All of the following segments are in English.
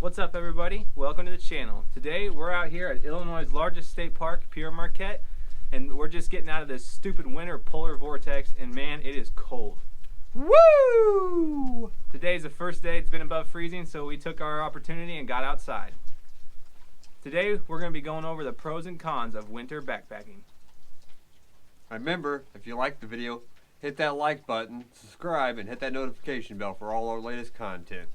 What's up, everybody? Welcome to the channel. Today we're out here at Illinois' largest state park, Pierre Marquette, and we're just getting out of this stupid winter polar vortex, and man, it is cold. Woo! Today's the first day it's been above freezing, so we took our opportunity and got outside. Today we're going to be going over the pros and cons of winter backpacking. Remember, if you liked the video, hit that like button, subscribe, and hit that notification bell for all our latest content.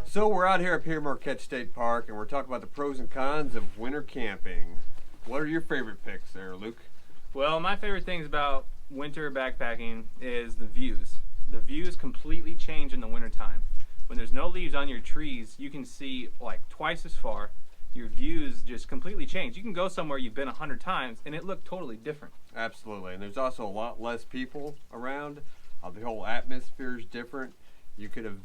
So we're out here at Pierre Marquette State Park, and we're talking about the pros and cons of winter camping. What are your favorite picks there, Luke? Well, my favorite things about winter backpacking is the views. The views completely change in the wintertime. When there's no leaves on your trees, you can see like twice as far. Your views just completely change. You can go somewhere you've been 100 times and it looked totally different. Absolutely, and there's also a lot less people around. The whole atmosphere is different. You could have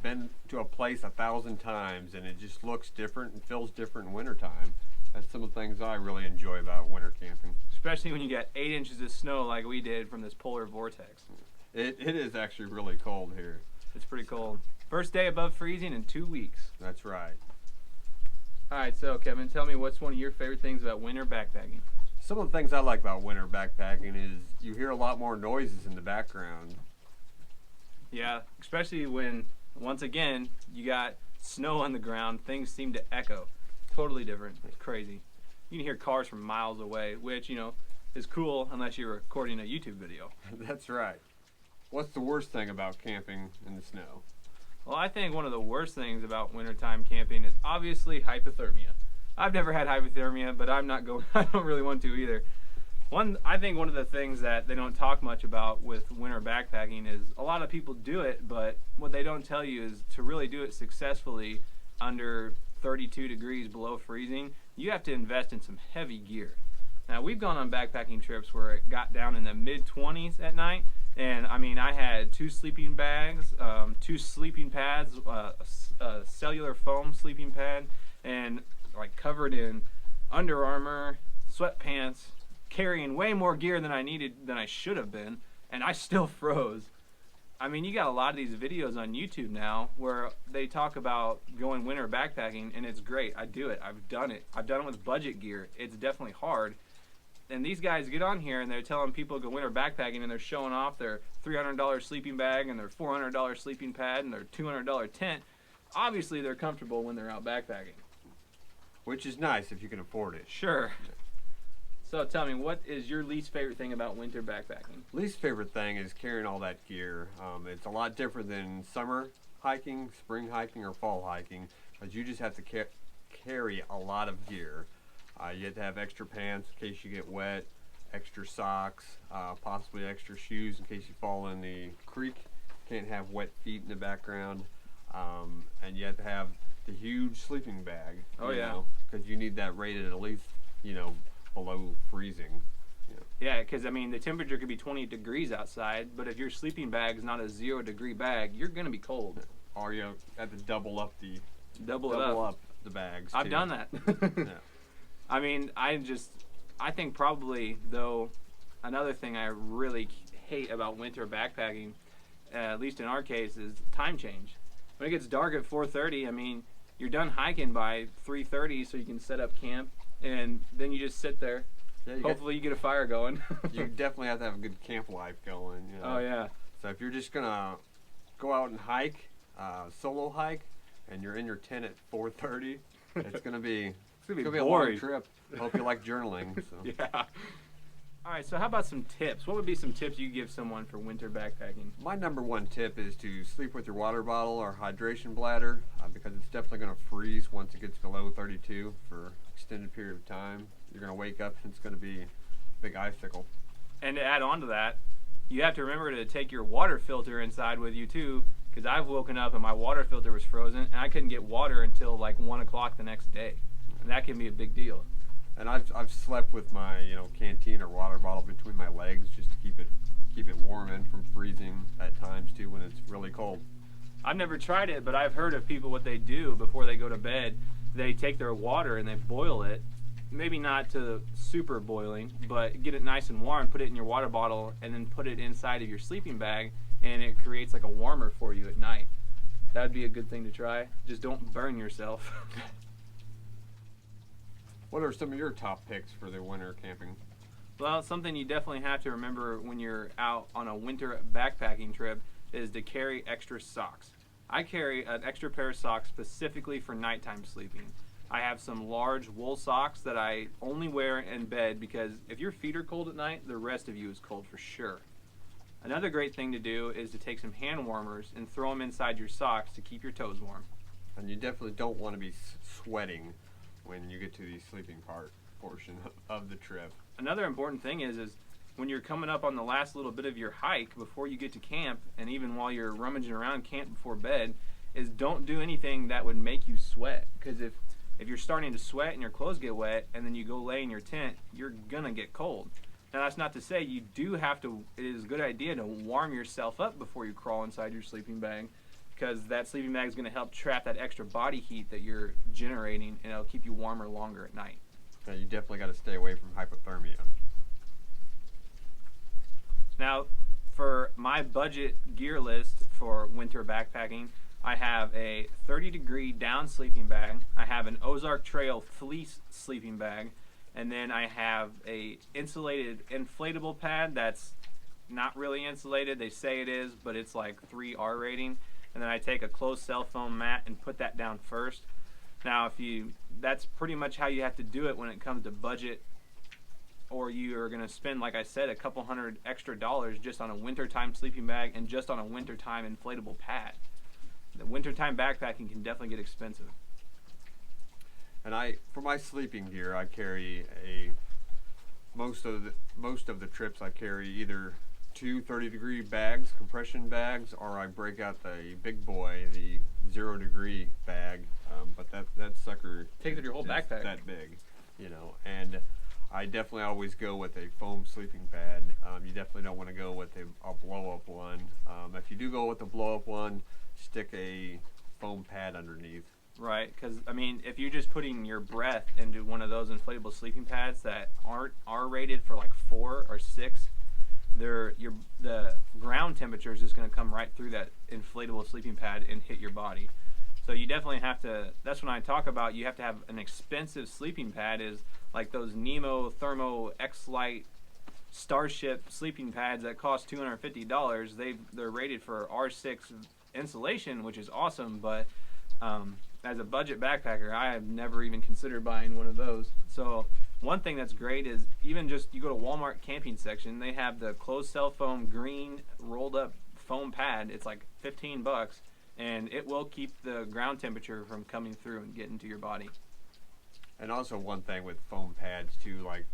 been to a place 1,000 times and it just looks different and feels different in wintertime. That's some of the things I really enjoy about winter camping. Especially when you get 8 inches of snow like we did from this polar vortex. It is actually really cold here. It's pretty cold. First day above freezing in 2 weeks. That's right. Alright, so Kevin, tell me what's one of your favorite things about winter backpacking? Some of the things I like about winter backpacking is you hear a lot more noises in the background. Yeah, especially when, once again, you got snow on the ground, things seem to echo. Totally different. It's crazy. You can hear cars from miles away, which, you know, is cool unless you're recording a YouTube video. That's right. What's the worst thing about camping in the snow? Well, I think one of the worst things about wintertime camping is obviously hypothermia. I've never had hypothermia, but I don't really want to either. I think one of the things that they don't talk much about with winter backpacking is a lot of people do it, but what they don't tell you is to really do it successfully under 32 degrees below freezing, you have to invest in some heavy gear. Now, we've gone on backpacking trips where it got down in the mid-20s at night, and I mean, I had 2 sleeping bags, 2 sleeping pads, a cellular foam sleeping pad, and like covered in Under Armour, sweatpants, carrying way more gear than I should have been, and I still froze. I mean, you got a lot of these videos on YouTube now where they talk about going winter backpacking, and it's great. I do it. I've done it. I've done it with budget gear. It's definitely hard. And these guys get on here and they're telling people to go winter backpacking, and they're showing off their $300 sleeping bag and their $400 sleeping pad and their $200 tent. Obviously, they're comfortable when they're out backpacking. Which is nice if you can afford it. Sure. So tell me, what is your least favorite thing about winter backpacking? Least favorite thing is carrying all that gear. It's a lot different than summer hiking, spring hiking, or fall hiking, because you just have to carry a lot of gear. You have to have extra pants in case you get wet, extra socks, possibly extra shoes in case you fall in the creek. Can't have wet feet in the background. And you have to have the huge sleeping bag. Oh, yeah. Because you need that rated at least, below freezing. Yeah, because I mean the temperature could be 20 degrees outside, but if your sleeping bag is not a 0-degree bag, you're gonna be cold. Or you have to double up the bags. I've done that. Yeah. I mean, I think probably though another thing I really hate about winter backpacking, at least in our case, is time change. When it gets dark at 4:30, I mean you're done hiking by 3:30, so you can set up camp. And then you just sit there. Yeah, hopefully you get a fire going. You definitely have to have a good camp life going. Oh, yeah. So if you're just going to go out and hike, solo hike, and you're in your tent at 4:30, it's going to be a long trip. Hope you like journaling. So. Yeah. All right, so how about some tips? What would be some tips you give someone for winter backpacking? My number one tip is to sleep with your water bottle or hydration bladder because it's definitely going to freeze once it gets below 32 for an extended period of time. You're going to wake up and it's going to be a big icicle. And to add on to that, you have to remember to take your water filter inside with you too, because I've woken up and my water filter was frozen and I couldn't get water until like 1 o'clock the next day. And that can be a big deal. And I've slept with my canteen or water bottle between my legs just to keep it warm and from freezing at times too when it's really cold. I've never tried it, but I've heard of people what they do before they go to bed. They take their water and they boil it, maybe not to super boiling, but get it nice and warm, put it in your water bottle, and then put it inside of your sleeping bag, and it creates like a warmer for you at night. That would be a good thing to try. Just don't burn yourself. What are some of your top picks for the winter camping? Well, something you definitely have to remember when you're out on a winter backpacking trip is to carry extra socks. I carry an extra pair of socks specifically for nighttime sleeping. I have some large wool socks that I only wear in bed because if your feet are cold at night, the rest of you is cold for sure. Another great thing to do is to take some hand warmers and throw them inside your socks to keep your toes warm. And you definitely don't want to be sweating when you get to the sleeping portion of the trip. Another important thing is when you're coming up on the last little bit of your hike before you get to camp, and even while you're rummaging around camp before bed, is don't do anything that would make you sweat. Because if you're starting to sweat and your clothes get wet and then you go lay in your tent, you're gonna get cold. Now that's not to say you do have to, it is a good idea to warm yourself up before you crawl inside your sleeping bag, because that sleeping bag is going to help trap that extra body heat that you're generating, and it'll keep you warmer longer at night. Yeah, you definitely got to stay away from hypothermia. Now, for my budget gear list for winter backpacking, I have a 30-degree down sleeping bag, I have an Ozark Trail fleece sleeping bag, and then I have a insulated inflatable pad that's not really insulated. They say it is, but it's like 3R rating. And then I take a closed cell foam mat and put that down first. Now, that's pretty much how you have to do it when it comes to budget, or you are going to spend, like I said, a couple $100 extra just on a wintertime sleeping bag and just on a wintertime inflatable pad. The wintertime backpacking can definitely get expensive. And for my sleeping gear, I carry most of the trips I carry either two 30-degree bags, compression bags, or I break out the big boy, the 0-degree bag. But that sucker takes up your whole backpack. That big, And I definitely always go with a foam sleeping pad. You definitely don't want to go with a blow-up one. If you do go with a blow-up one, stick a foam pad underneath. Right, because I mean, if you're just putting your breath into one of those inflatable sleeping pads that aren't R-rated for like 4 or 6, the ground temperature is just going to come right through that inflatable sleeping pad and hit your body. So you definitely have to. That's when I talk about you have to have an expensive sleeping pad. Is like those Nemo Thermo X-Lite Starship sleeping pads that cost $250. They're rated for R6 insulation, which is awesome, but as a budget backpacker, I have never even considered buying one of those. So one thing that's great is even just you go to Walmart camping section, they have the closed cell foam green rolled up foam pad. It's like $15, and it will keep the ground temperature from coming through and getting to your body. And also one thing with foam pads too, like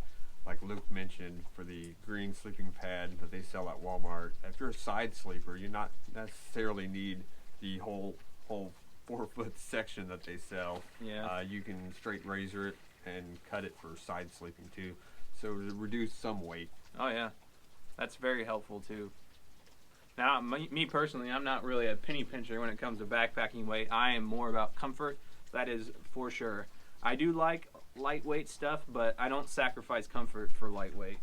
Luke mentioned, for the green sleeping pad that they sell at Walmart, if you're a side sleeper, you not necessarily need the whole 4-foot section that they sell. Yeah. You can straight razor it and cut it for side sleeping too, so to reduce some weight. Oh yeah, that's very helpful too. Now, me personally, I'm not really a penny pincher when it comes to backpacking weight. I am more about comfort. That is for sure. I do like lightweight stuff, but I don't sacrifice comfort for lightweight.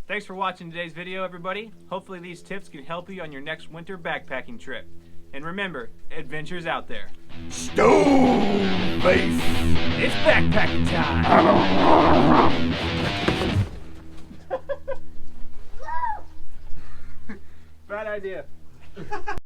Thanks for watching today's video, everybody. Hopefully these tips can help you on your next winter backpacking trip. And remember, adventure's out there. Stoneface! It's backpacking time! Bad idea.